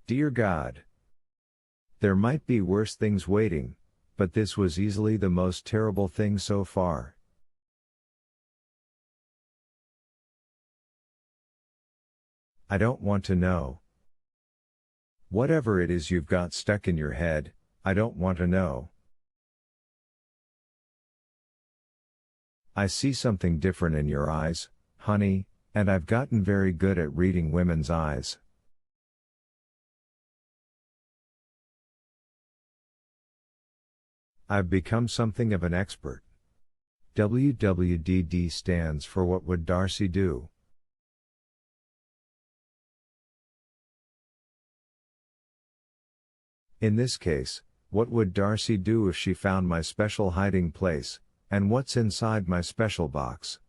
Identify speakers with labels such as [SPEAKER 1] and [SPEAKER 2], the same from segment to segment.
[SPEAKER 1] Dear God. There might be worse things waiting, but this was easily the most terrible thing so far. I don't want to know. Whatever it is you've got stuck in your head, I don't want to know. I see something different in your eyes, honey, and I've gotten very good at reading women's eyes. I've become something of an expert. WWDD stands for What Would Darcy Do? In this case, what would Darcy do if she found my special hiding place, and what's inside my special box?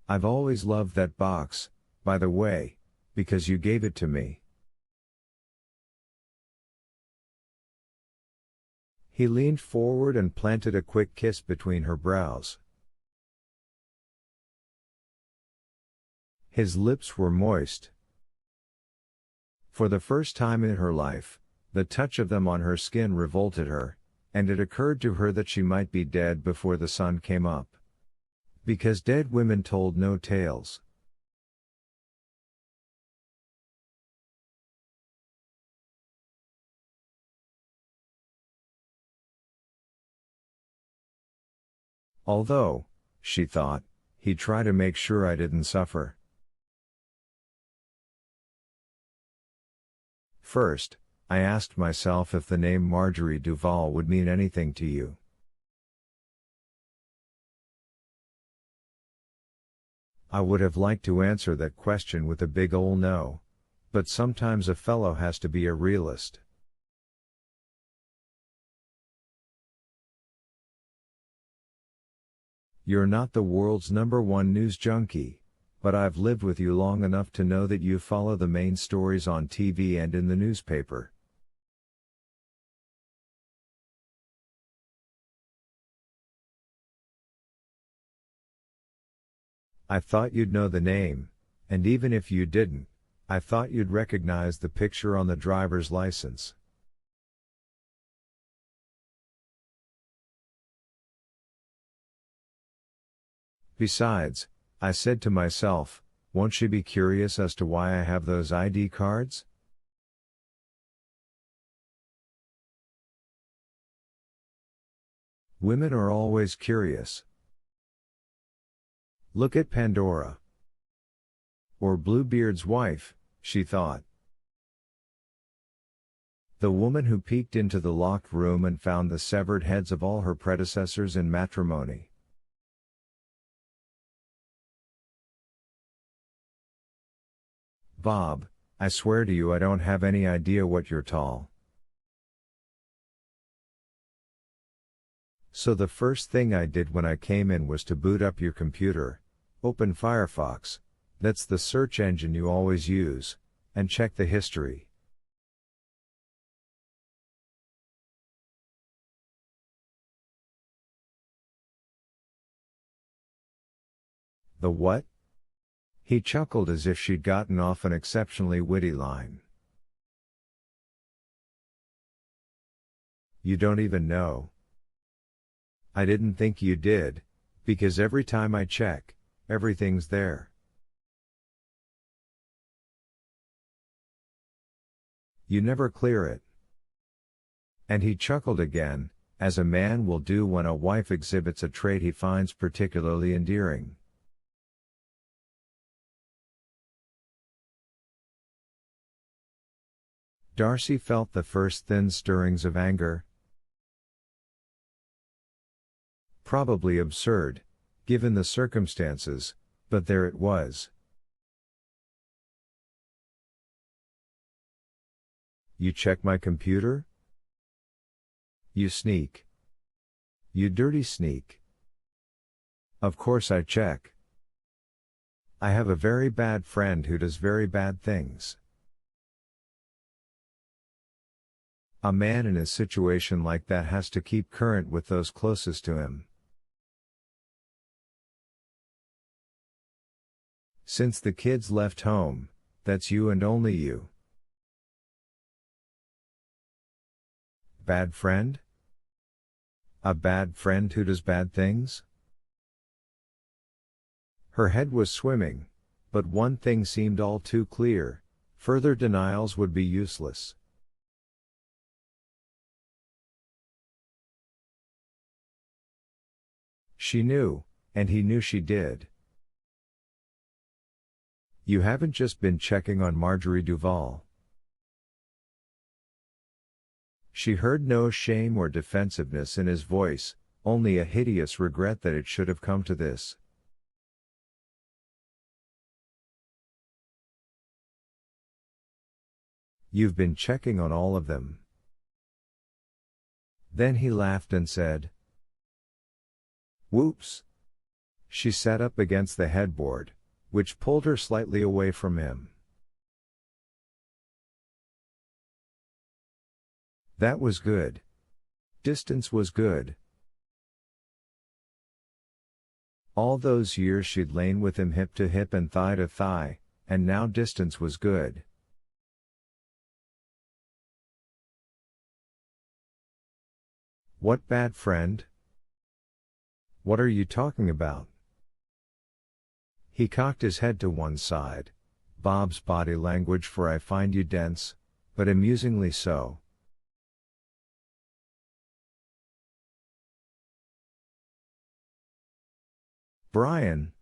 [SPEAKER 1] I've always loved that box, by the way, because you gave it to me. He leaned forward and planted a quick kiss between her brows. His lips were moist. For the first time in her life, the touch of them on her skin revolted her, and it occurred to her that she might be dead before the sun came up. Because dead women told no tales. Although, she thought, he'd try to make sure I didn't suffer. First, I asked myself if the name Marjorie Duval would mean anything to you. I would have liked to answer that question with a big ol' no, but sometimes a fellow has to be a realist. You're not the world's #1 news junkie, but I've lived with you long enough to know that you follow the main stories on TV and in the newspaper. I thought you'd know the name, and even if you didn't, I thought you'd recognize the picture on the driver's license. Besides, I said to myself, won't she be curious as to why I have those ID cards? Women are always curious. Look at Pandora. Or Bluebeard's wife, she thought. The woman who peeked into the locked room and found the severed heads of all her predecessors in matrimony. Bob, I swear to you I don't have any idea what you're tall. So the first thing I did when I came in was to boot up your computer, open Firefox, that's the search engine you always use, and check the history. The what? He chuckled as if she'd gotten off an exceptionally witty line. You don't even know. I didn't think you did, because every time I check, everything's there. You never clear it. And he chuckled again, as a man will do when a wife exhibits a trait he finds particularly endearing. Darcy felt the first thin stirrings of anger. Probably absurd, given the circumstances, but there it was. You check my computer? You sneak. You dirty sneak. Of course I check. I have a very bad friend who does very bad things. A man in a situation like that has to keep current with those closest to him. Since the kids left home, that's you and only you. Bad friend? A bad friend who does bad things? Her head was swimming, but one thing seemed all too clear: further denials would be useless. She knew, and he knew she did. You haven't just been checking on Marjorie Duval. She heard no shame or defensiveness in his voice, only a hideous regret that it should have come to this. You've been checking on all of them. Then he laughed and said, "Whoops." She sat up against the headboard, which pulled her slightly away from him. That was good. Distance was good. All those years she'd lain with him hip to hip and thigh to thigh, and now distance was good. What bad friend? What are you talking about? He cocked his head to one side. Bob's body language, for I find you dense, but amusingly so. Brian.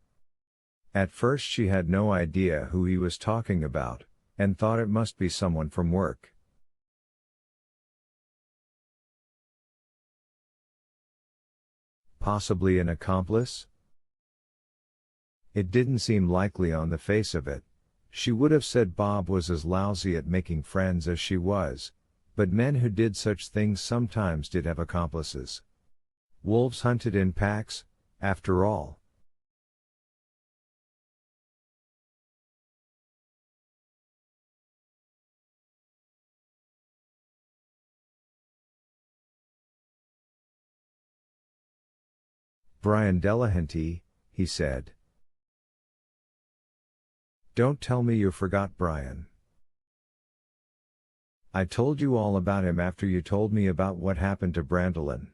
[SPEAKER 1] At first she had no idea who he was talking about, and thought it must be someone from work. Possibly an accomplice? It didn't seem likely on the face of it. She would have said Bob was as lousy at making friends as she was, but men who did such things sometimes did have accomplices. Wolves hunted in packs, after all. Brian Delahanty, he said. Don't tell me you forgot Brian. I told you all about him after you told me about what happened to Brandolin.